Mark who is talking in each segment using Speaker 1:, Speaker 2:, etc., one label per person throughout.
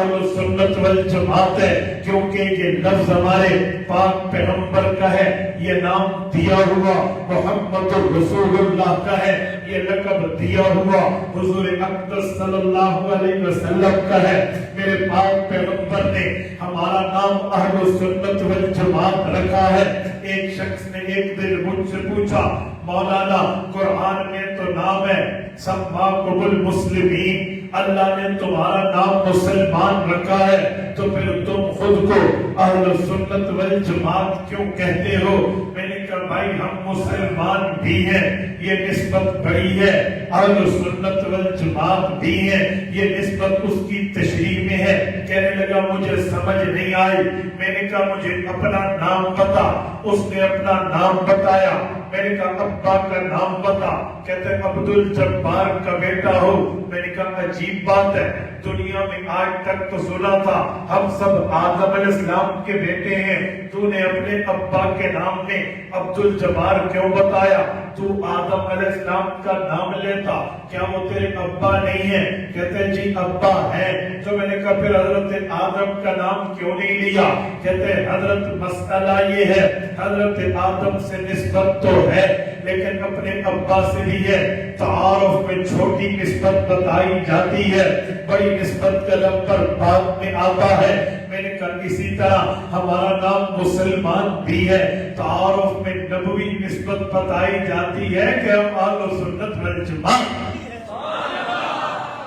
Speaker 1: اہل سنت والجماعت ہے، کیونکہ یہ لفظ ہمارے پاک پیغمبر کا ہے، یہ نام دیا ہوا محمد رسول اللہ کا ہے، یہ لقب دیا ہوا حضور اقدس صلی اللہ علیہ وسلم کا ہے۔ میرے پاک پیغمبر نے ہمارا نام اہل سنت والجماعت رکھا ہے۔ ایک شخص نے ایک دن مجھ سے پوچھا، مولانا قرآن میں تو نام ہے سماکم المسلمین، اللہ نے تمہارا نام مسلمان رکھا ہے، تو پھر تم خود کو اہل سنت والجماعت کیوں کہتے ہو؟ میں نے کہا بھائی ہم مسلمان بھی ہیں، یہ نسبت بڑی ہے، اہل سنت والجماعت بھی ہیں، یہ نسبت اس کی تشریح میں ہے۔ کہنے لگا مجھے سمجھ نہیں آئی۔ میں نے کہا مجھے اپنا نام بتا۔ اس نے اپنا نام بتایا۔ میں نے کہا ابا کا نام بتا۔ کہتے ہیں عبد الجبار کا بیٹا ہو۔ میں نے کہا عجیب بات ہے، دنیا میں آج تک تو سنا تھا ہم سب آدم علیہ السلام کے بیٹے ہیں، تو نے اپنے ابا کے نام میں عبد الجبار کیوں بتایا؟ تو آدم علیہ السلام کا نام لیتا، کیا وہ تیرے ابا نہیں ہے؟ کہتے ہیں جی ابا ہے۔ تو میں نے کہا پھر حضرت آدم کا نام کیوں نہیں لیا؟ کہتے ہیں حضرت مسئلہ یہ ہے، حضرت آدم سے نسبت تو ہے لیکن اپنے ابا سے بھی ہے۔ تعارف میں چھوٹی نسبت بتائی جاتی ہے، بڑی نسبت کا نمبر بعد میں آتا ہے۔ میں نے کہا اسی طرح ہمارا نام مسلمان بھی ہے، تعارف میں نبوی نسبت بتائی جاتی ہے کہ ہم اہل سنت والجماعت۔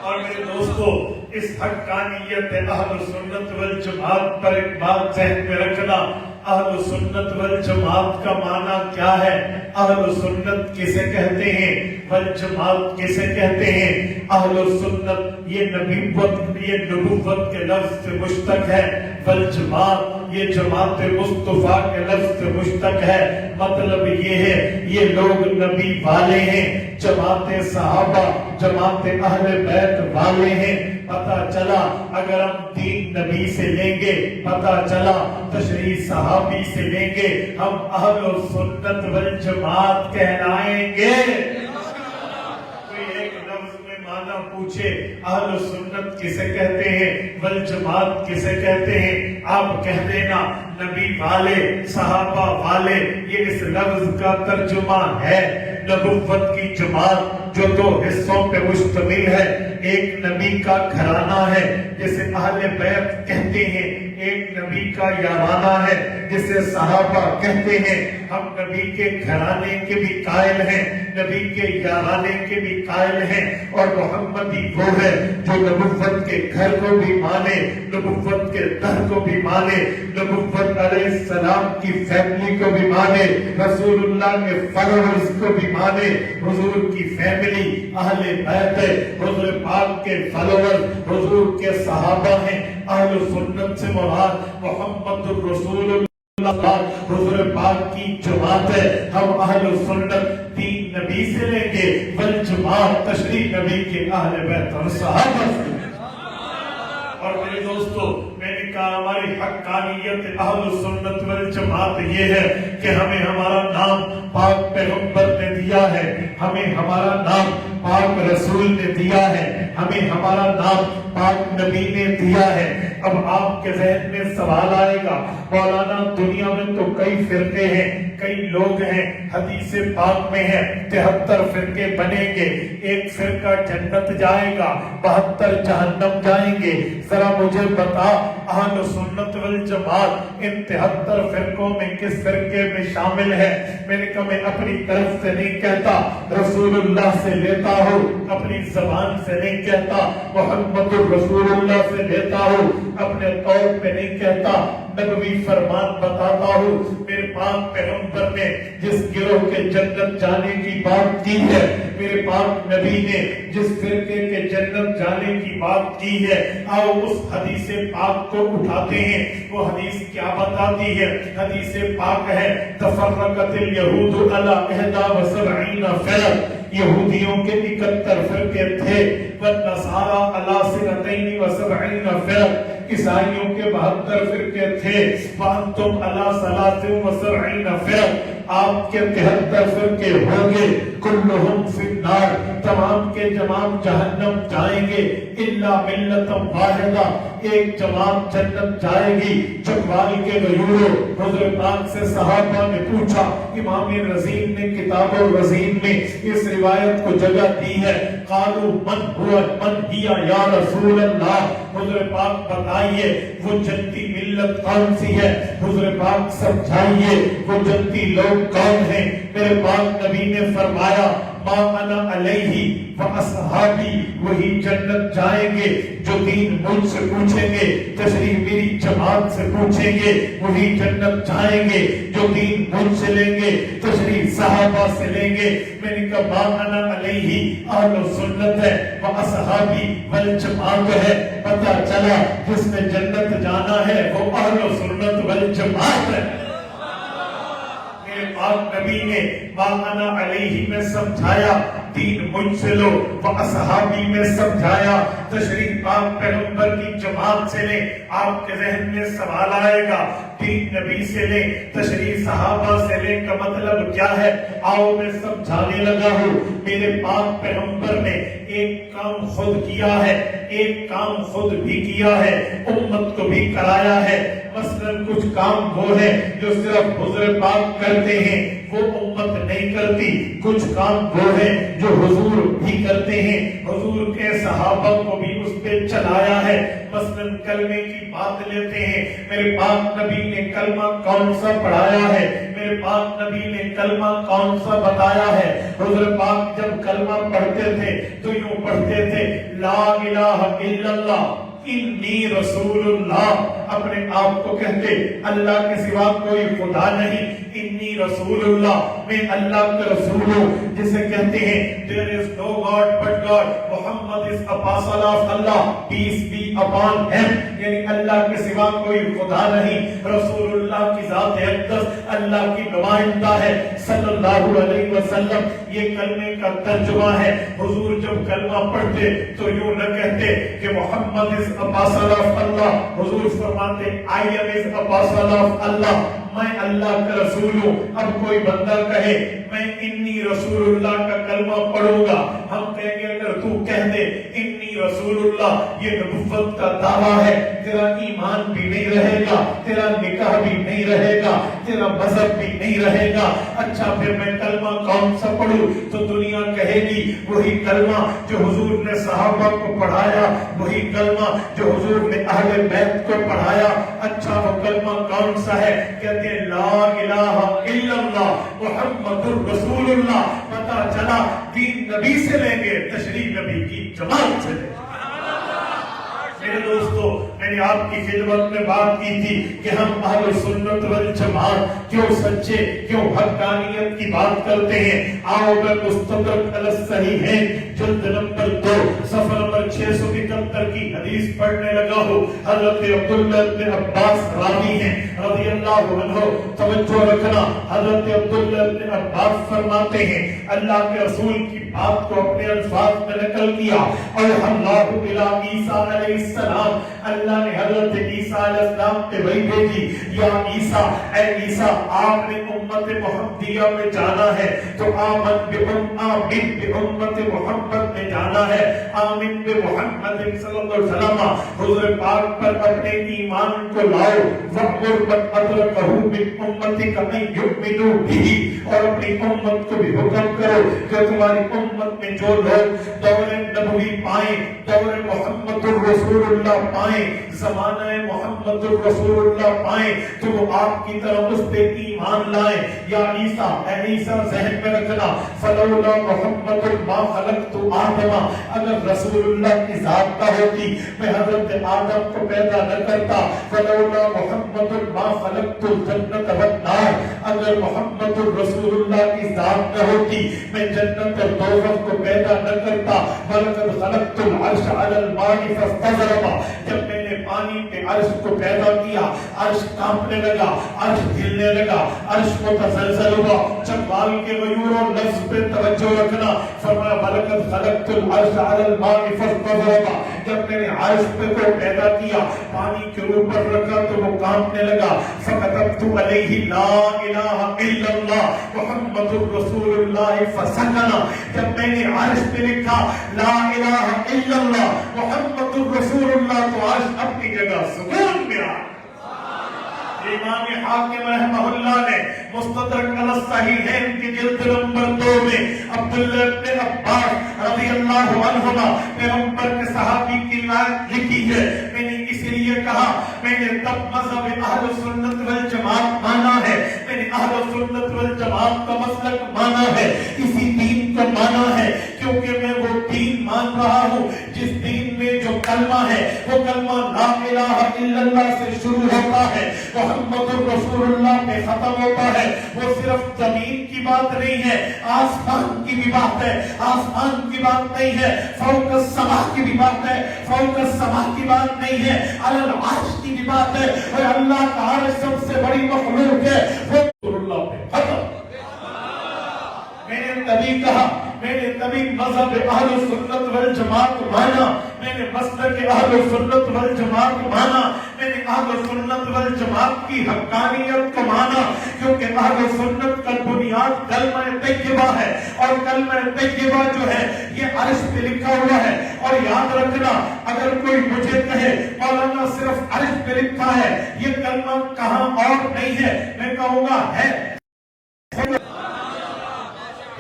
Speaker 1: اور میرے دوستو، اس حقانیت اہل سنت والجماعت پر ایک بات ذہن میں رکھنا، اہل سنت والجماعت کا معنی کیا ہے؟ اہل سنت کسے کہتے ہیں؟ والجماعت کسے کہتے ہیں؟ اہل سنت یہ نبوت کے لفظ سے مشتق ہے، والجماعت یہ جماعت مصطفیٰ کے لفظ سے مشتق ہے۔ مطلب یہ ہے یہ لوگ نبی والے ہیں، جماعت صحابہ جماعت اہل بیت والے ہیں۔ پتہ چلا اگر ہم دین نبی سے لیں گے، پتہ چلا تشریح صحابی سے لیں گے، ہم اہل سنت والجماعت کہلائیں گے۔ کوئی ایک لفظ میں معنی پوچھے اہل سنت کسے کہتے ہیں، والجماعت کسے کہتے ہیں، آپ کہہ دینا نبی والے صحابہ والے، یہ اس لفظ کا ترجمہ ہے۔ نبوت کی جماعت جو دو حصوں پہ مشتمل ہے، ایک نبی کا گھرانہ ہے جسے اہل بیت کہتے ہیں، ایک نبی کا یارانہ ہے جسے صحابہ کہتے ہیں۔ ہم نبی کے گھرانے کے بھی قائل ہیں، نبی کے یارانے کے بھی قائل ہیں، اور محمدی وہ ہے جو نبوت کے گھر کو بھی مانے، نبوت کے در کو بھی مانے، نبوت علیہ السلام کی فیملی کو بھی مانے، رسول اللہ کے فالوورز کو بھی مانے۔ حضور کی فیملی اہل بیت ہے، حضور پاک کے فالوور حضور کے صحابہ ہیں۔ اہل سنت سے مراد محمد الرسول اللہ حضور پاک کی جماعت ہے۔ ہم اہل سنت دین نبی سے لیں گے، والجماعت تشریح نبی کے اہل بیت اور صحابہ سے۔ اور میرے دوستو، میں نے کہا ہماری حقانیت اہل سنت والجماعت یہ ہے کہ ہمیں ہمارا نام پاک پیغمبر نے دیا ہے، ہمیں ہمارا نام پاک رسول نے دیا ہے، ہمیں ہمارا نام پاک نبی نے دیا ہے۔ اب آپ کے ذہن میں سوال آئے گا، مولانا دنیا میں تو کئی فرقے ہیں، کئی لوگ ہیں، حدیث پاک میں ہے 73 فرقے بنیں گے، ایک فرقہ جنت جائے گا، 72 جہنم جائیں گے۔ ذرا مجھے بتا اہل سنت والجماعت ان 73 فرقوں میں کس فرقے میں شامل ہے؟ میں نے کہا میں اپنی طرف سے نہیں کہتا، رسول اللہ سے لیتا ہوں، اپنی زبان سے نہیں کہتا، محمد رسول اللہ سے لیتا ہوں، اپنے طور پہ نہیں کہتا، نبوی فرمان بتاتا ہوں۔ میرے پاک پیغمبر نے جس گروہ کے جنت جانے کی بات کی ہے، میرے پاک نبی نے جس فرقے کے جنت جانے کی بات کی ہے، آؤ اس حدیث پاک کو اٹھاتے ہیں۔ وہ حدیث کیا بتاتی ہے؟ حدیث پاک ہے تفرقت الیہود علی 71 فرقہ، یہودیوں کے 71 فرقے تھے، والنصارى علی 72 فرقہ، عیسائیوں کے 72 فرقے تھے، وانتم علی 73 فرقہ، آپ کے 73 فرقے ہوں گے، کلہم فی النار، تمام کے تمام جہنم جائیں گے، الا ملت واحدہ، ایک جماعت جنت جائے گی۔ چکوال کے غیوروں، حضور پاک سے صحابہ نے پوچھا، امام رزین نے کتاب الرزین میں اس روایت کو جگہ دی ہے، قالوا من هو من هي یا رسول اللہ، حضور پاک بتائیے وہ جنتی ملت کون سی ہے، حضور پاک سمجھائیے وہ جنتی لوگ کون ہیں۔ میرے پاک نبی نے فرمایا ما انا علیہ واصحابی، وہی جنت جائیں گے جو دین مجھ سے پوچھیں گے، تشریح میری جماعت سے پوچھیں گے، وہی جنت جائیں گے جو دین مجھ سے لیں گے، تشریح صحابہ سے لیں گے۔ میں نے کہا ما انا علیہ اہل سنت ہے، واصحابی والجماعت ہے۔ پتہ چلا جس نے جنت جانا ہے وہ اہل سنت والجماعت ہے۔ پاک نبی نے مانا علیہ میں سمجھایا دین مجھ سے لو، واصحابی میں سمجھایا تشریح پاک پیغمبر کی جماعت سے لیں۔ آپ کے ذہن میں سوال آئے گا دین نبی سے لیں، تشریح صحابہ سے لیں کا مطلب کیا ہے؟ آؤ میں سمجھانے لگا ہوں۔ میرے پاک پیغمبر نے ایک کام خود کیا ہے، ایک کام خود بھی کیا ہے، امت کو بھی کرایا ہے۔ مثلاً کچھ کام وہ ہے جو صرف حضور پاک کرتے ہیں، وہ امت نہیں کرتی، کچھ کام وہ ہے جو حضور بھی کرتے ہیں، حضور کے صحابہ کو بھی اس پہ چلایا ہے۔ مثلاً کلمے کی بات لیتے ہیں، میرے پاک نبی نے کلمہ کون سا پڑھایا ہے، میرے پاک نبی نے کلمہ کون سا بتایا ہے۔ حضور پاک جب کلمہ پڑھتے تھے تو یوں پڑھتے تھے لا الہ الا اللہ انی رسول اللہ، اپنے آپ کو کہتے اللہ کے سوا کوئی خدا نہیں، انی رسول اللہ، میں اللہ کا رسول ہوں، جسے کہتے ہیں there is no God but God, Muhammad is apostle of Allah, peace be upon him، یعنی اللہ کے سوا کوئی خدا نہیں، رسول اللہ کی ذات اقدس اللہ کی نمائندہ ہے صلی اللہ علیہ وسلم۔ یہ کلمے کا ترجمہ ہے۔ حضور جب کلمہ پڑھتے تو یوں نہ کہتے کہ محمد is apostle of Allah، حضور فرماتے I am is apostle of Allah، میں اللہ کا رسول ہوں۔ اب کوئی بندہ کہے میں انی رسول اللہ کا کلمہ پڑھوں گا، ہم کہیں گے اگر تو کہہ دے انی رسول اللہ، یہ نبوت کا دعویٰ ہے، تیرا ایمان بھی نہیں رہے گا، تیرا نکاح بھی نہیں رہے گا، تیرا مذہب بھی نہیں رہے گا۔ اچھا پھر میں کلمہ کون سا پڑھوں؟ تو دنیا کہے گی وہی کلمہ جو حضور نے صحابہ کو پڑھایا، وہی کلمہ جو حضور نے اہل بیت کو پڑھایا۔ اچھا وہ کلمہ کون سا ہے؟ کہتے ہیں لا الہ الا اللہ محمد رسول اللہ۔ پتہ چلا دین نبی سے لیں گے، تشریح نبی کی جماعت سے لیں گے۔ میرے دوستو، میں نے آپ کی خدمت میں بات کی تھی کہ ہم اہل سنت والجماعت کیوں سچے، کیوں حقانیت کی بات کرتے ہیں۔ آؤ میں مستدرک علی الصحیحین جلد نمبر 2 صفحہ نمبر 671 کی حدیث پڑھنے لگا ہوں۔ حضرت عبداللہ بن عباس راوی ہیں رضی اللہ عنہ، توجہ رکھنا، حضرت عبداللہ بن عباس فرماتے ہیں اللہ کے رسول کی بات کو اپنے الفاظ میں نقل کیا، اور اللہ الہ عیسیٰ علیہ السلام، اللہ نے حضرت عیسیٰ علیہ السلام پہ وحی بھیجی، یا عیسیٰ، اے عیسیٰ آپ نے امت محمدیہ میں جانا ہے تو آمن بامت محمد میں جانا ہے، آمن بمحمد صلی اللہ علیہ وسلم، حضور پاک پر اپنے ایمان کو لاؤ، وَأْمُرْ مَنْ أَدْرَكَهُ مِنْ أُمَّتِكَ أَنْ يُؤْمِنُوا بِهِ، اور اپنی امت کو بھی حکم کرو کہ تمہاری امت میں جو لوگ دور نبوی پائیں، دور محمد الرسول اللہ پائیں، زمانہ محمد الرسول اللہ پائیں، تو وہ آپ کی طرف اس پہ ایمان لائیں۔ یا عیسیٰ، اے عیسیٰ ذہن میں رکھنا، فلولا محمد ما خلقت آدم، اگر رسول اللہ کی ذات نہ ہوتی میں حضرت آدم کو پیدا نہ کرتا، فلولا محمد ما خلقت الجنت والنار، اگر محمد الرسول اللہ کی ذات نہ ہوتی میں جنت اور دوزخ کو پیدا نہ کرتا، وَلَقَدْ خَلَقْتُ الْعَرْشَ عَلَى الْمَاءِ فَاسْتَغْرَقَ، جب میں نے پانی پہ عرش کو پیدا کیا، عرش کانپنے لگا، عرش ہلنے لگا، عرش متزلزل ہوا۔ چکوال کے غیوروں لفظ پہ توجہ رکھنا، فرمایا وَلَقَدْ خَلَقْتُ الْعَرْشَ عَلَى الْمَاءِ فَاسْتَغْرَقَ، جب میں نے عرش پہ کو پیدا کیا پانی کے اوپر رکھا تو وہ کانپنے لگا فکتبت علیہ لا الہ الا اللہ محمد رسول اللہ فسکن جب میں نے عرش پہ لکھا لا الہ الا اللہ محمد رسول اللہ تو عرش اپنی جگہ سکون میں آ امام حاکم رحمہ اللہ نے مستدرک علی الصحیحین کی جلد نمبر 2 میں عبداللہ ابن عباس رضی اللہ عنہما پیغمبر کے صحابی کی روایت لکھی ہے میں نے اس لیے کہا میں نے تب مذہب اہل سنت والجماعت مانا ہے میں نے اہل سنت والجماعت کا مسلک مانا ہے اسی دین کو مانا ہے کیونکہ میں وہ دین مان رہا ہوں جس دین میں جو کلمہ ہے وہ کلمہ لا الہ الا اللہ سے شروع ہوتا ہے محمد رسول اللہ پہ ختم ہوتا ہے وہ صرف زمین کی بات نہیں ہے آسمان کی بھی بات ہے آسمان کی بات نہیں ہے فوق السماء کی بھی بات ہے فوق السماء کی بات نہیں ہے علی العرش کی بھی بات ہے اور اللہ کا عرش سب سے بڑی مخلوق ہے وہ رسول اللہ پہ ختم میں نے تبھی کہا میں نے تبھی مذہب اہل سنت والجماعت مانا میں نے مسلک اہل سنت والجماعت مانا میں نے اہل سنت والجماعت کی حقانیت کو مانا کیونکہ اہل سنت کا بنیاد کلمہ طیبہ ہے اور کلمہ طیبہ جو ہے یہ عرش پہ لکھا ہوا ہے اور یاد رکھنا اگر کوئی مجھے کہے مولانا صرف عرش پہ لکھا ہے یہ کلمہ کہاں اور نہیں ہے میں کہوں گا ہے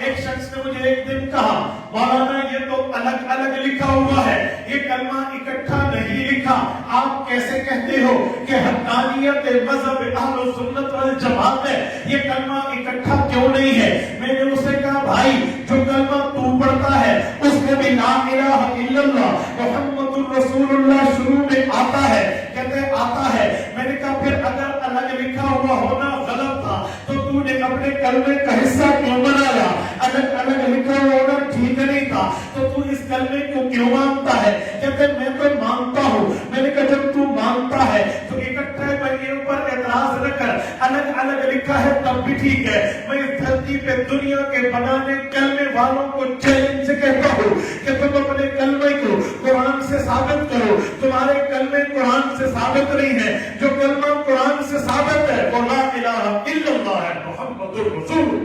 Speaker 1: ایک شخص نے مجھے ایک دن کہا مولانا یہ تو الگ الگ لکھا ہوا ہے یہ کلمہ اکٹھا نہیں لکھا آپ کیسے کہتے ہو کہ حقانیت مذہب اہل سنت والجماعت ہے یہ کلمہ اکٹھا کیوں نہیں ہے میں نے اسے کہا بھائی جو کلمہ تو پڑھتا ہے اس میں بھی لا الہ الا اللہ محمد رسول اللہ شروع میں آتا ہے کہتے آتا ہے میں نے کہا پھر اگر الگ لکھا ہوا ہونا غلط تھا تو تو نے اپنے کلمے کا حصہ کیوں بنایا الگ الگ لکھا ہونا ٹھیک نہیں تھا تو تو اس کلمے کو کیوں مانتا ہے کہتے میں تو مانتا ہوں میں نے کہا جب تو مانتا ہے تو اکٹھے میں اوپر اعتراض نہ کر الگ الگ لکھا ہے تب بھی ٹھیک ہے میں اس دھرتی پہ دنیا کے بنانے کلمے والوں کو چیلنج سے کہتا ہوں کہ تم اپنے کلمے کو قرآن سے ثابت کرو تمہارے کلمے قرآن سے ثابت نہیں ہے جو کلمہ قرآن سے ثابت ہے وہ لا الہ الا اللہ ہے محمد رسول